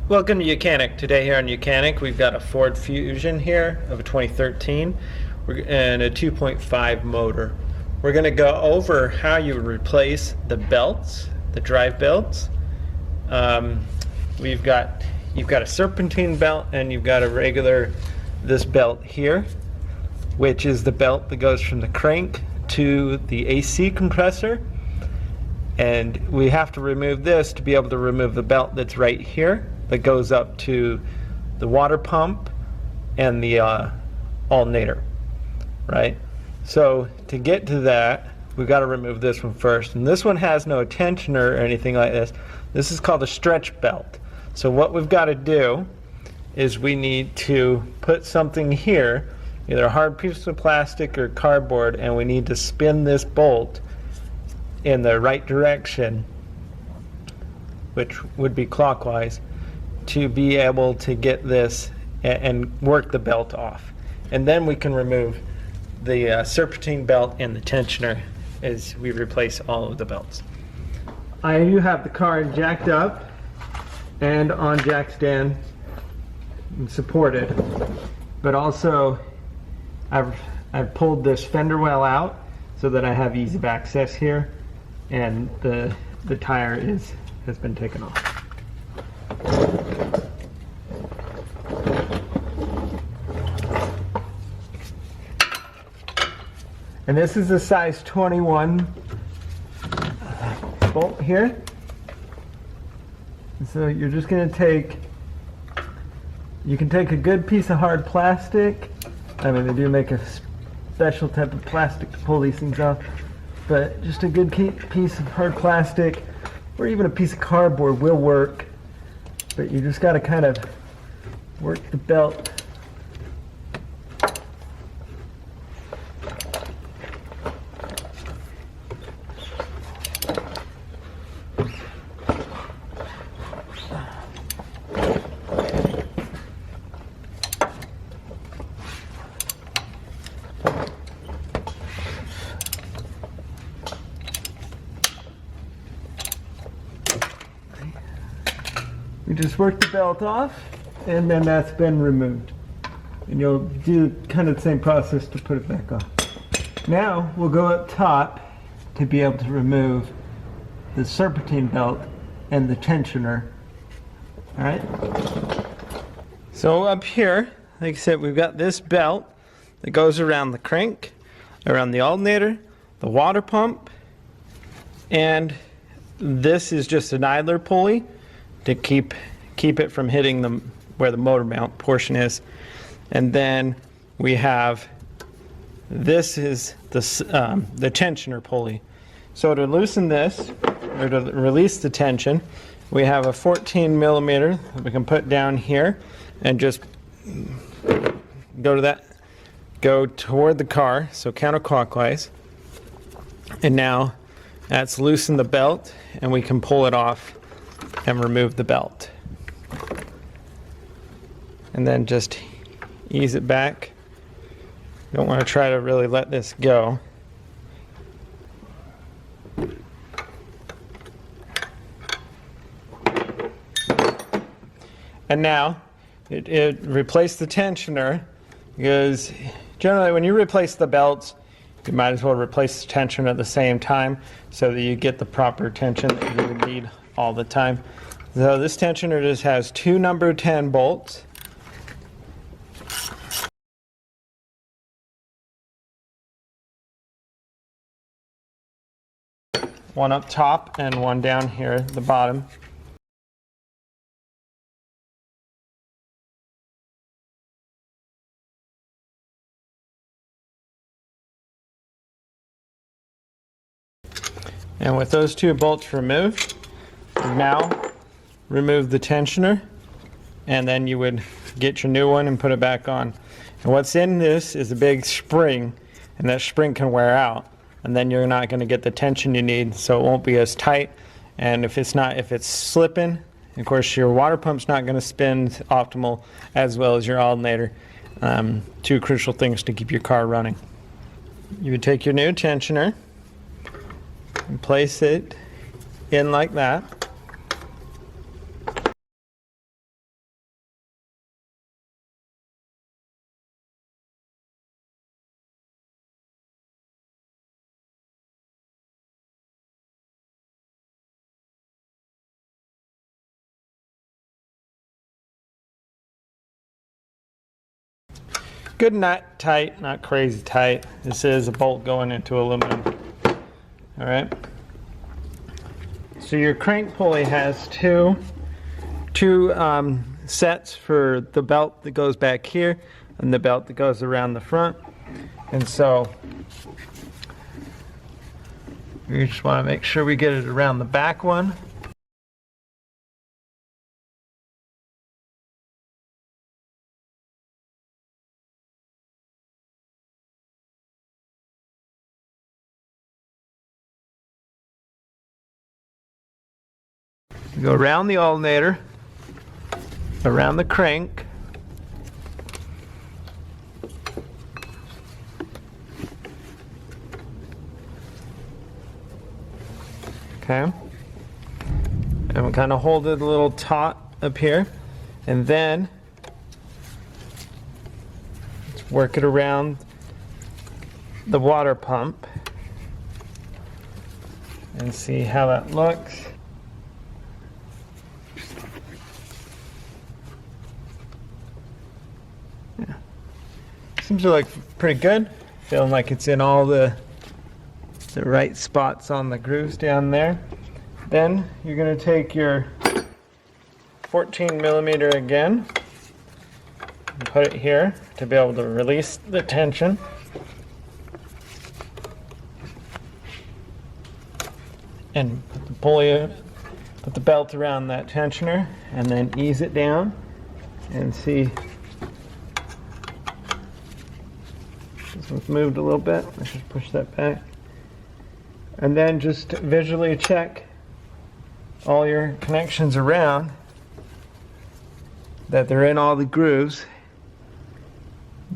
Welcome to YOUCANIC. Today here on YOUCANIC we've got a Ford Fusion here of a 2013 and a 2.5 motor. We're going to go over how you replace the belts, the drive belts. You've got a serpentine belt and you've got a regular, this belt here, which is the belt that goes from the crank to the AC compressor. And we have to remove this to be able to remove the belt that's right here that goes up to the water pump and the alternator, right? So to get to that, we've got to remove this one first. And this one has no tensioner or anything like this. This is called a stretch belt. So what we've got to do is we need to put something here, either a hard piece of plastic or cardboard, and we need to spin this bolt in the right direction, which would be clockwise, to be able to get this and work the belt off. And then we can remove the serpentine belt and the tensioner as we replace all of the belts. I do have the car jacked up and on jack stand and supported, but also I've pulled this fender well out so that I have ease of access here, and the tire has been taken off. And this is a size 21 bolt here. So you're just going to take, you can take a good piece of hard plastic. I mean, they do make a special type of plastic to pull these things off, but just a good piece of hard plastic or even a piece of cardboard will work. But you just got to kind of work the belt. You just work the belt off, and then that's been removed. And you'll do kind of the same process to put it back on. Now we'll go up top to be able to remove the serpentine belt and the tensioner. All right. So up here, like I said, we've got this belt that goes around the crank, around the alternator, the water pump, and this is just an idler pulley to keep it from hitting where the motor mount portion is. And then we have, this is the tensioner pulley. So to loosen this, or to release the tension, we have a 14 millimeter that we can put down here and just go toward the car, so counterclockwise. And now that's loosened the belt, and we can pull it off and remove the belt. And then just ease it back. You don't want to try to really let this go. And now it replaced the tensioner, because generally when you replace the belts, you might as well replace the tensioner at the same time so that you get the proper tension that you would need all the time. So this tensioner just has two number 10 bolts. One up top and one down here at the bottom. And with those two bolts removed, now remove the tensioner, and then you would get your new one and put it back on. And what's in this is a big spring, and that spring can wear out, and then you're not going to get the tension you need, so it won't be as tight. And if it's slipping, of course your water pump's not going to spin optimal, as well as your alternator. Two crucial things to keep your car running. You would take your new tensioner and place it in like that. good and not tight, not crazy tight. This is a bolt going into aluminum. All right. So your crank pulley has two sets for the belt that goes back here and the belt that goes around the front. And so we just want to make sure we get it around the back one. Go around the alternator, around the crank, okay, and we kind of hold it a little taut up here, and then let's work it around the water pump and see how that looks. Seems to look pretty good. Feeling like it's in all the right spots on the grooves down there. Then you're going to take your 14 millimeter again and put it here to be able to release the tension. And put the pulley, put the belt around that tensioner and then ease it down and see. This one's moved a little bit. Let's just push that back. And then just visually check all your connections around, that they're in all the grooves.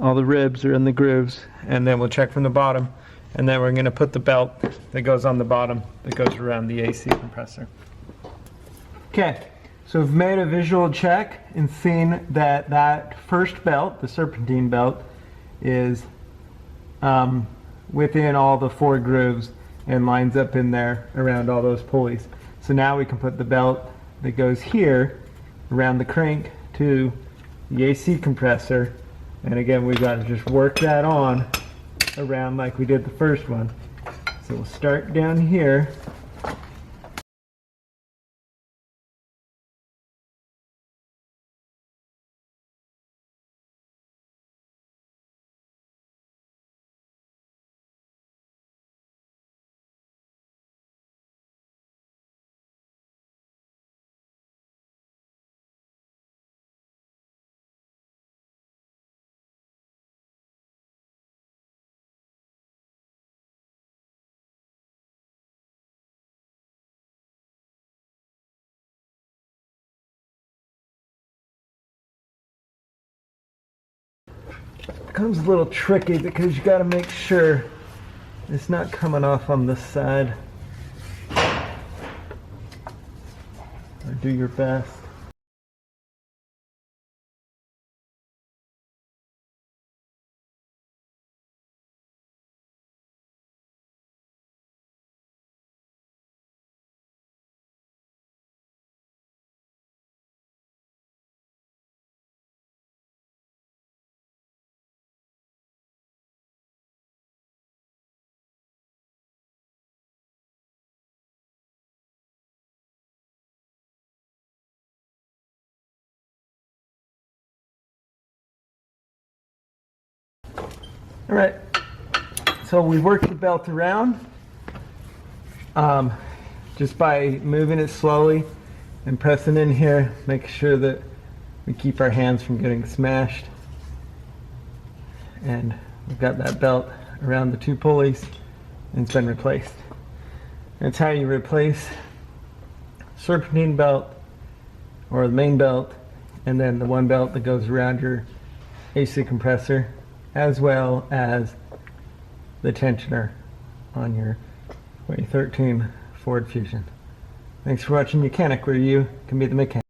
All the ribs are in the grooves. And then we'll check from the bottom. And then we're going to put the belt that goes on the bottom that goes around the AC compressor. Okay, so we've made a visual check and seen that that first belt, the Serpentine belt, is within all the 4 grooves and lines up in there around all those pulleys. So now we can put the belt that goes here around the crank to the AC compressor, and again we've got to just work that on around like we did the first one. So we'll start down here. It becomes a little tricky because you got to make sure it's not coming off on this side. Or do your best. All right, so we work the belt around just by moving it slowly and pressing in here, make sure that we keep our hands from getting smashed. And we've got that belt around the 2 pulleys and it's been replaced. That's how you replace Serpentine belt or the main belt, and then the one belt that goes around your AC compressor, as well as the tensioner on your 2013 Ford Fusion. Thanks for watching YOUCANIC, where you can be the mechanic.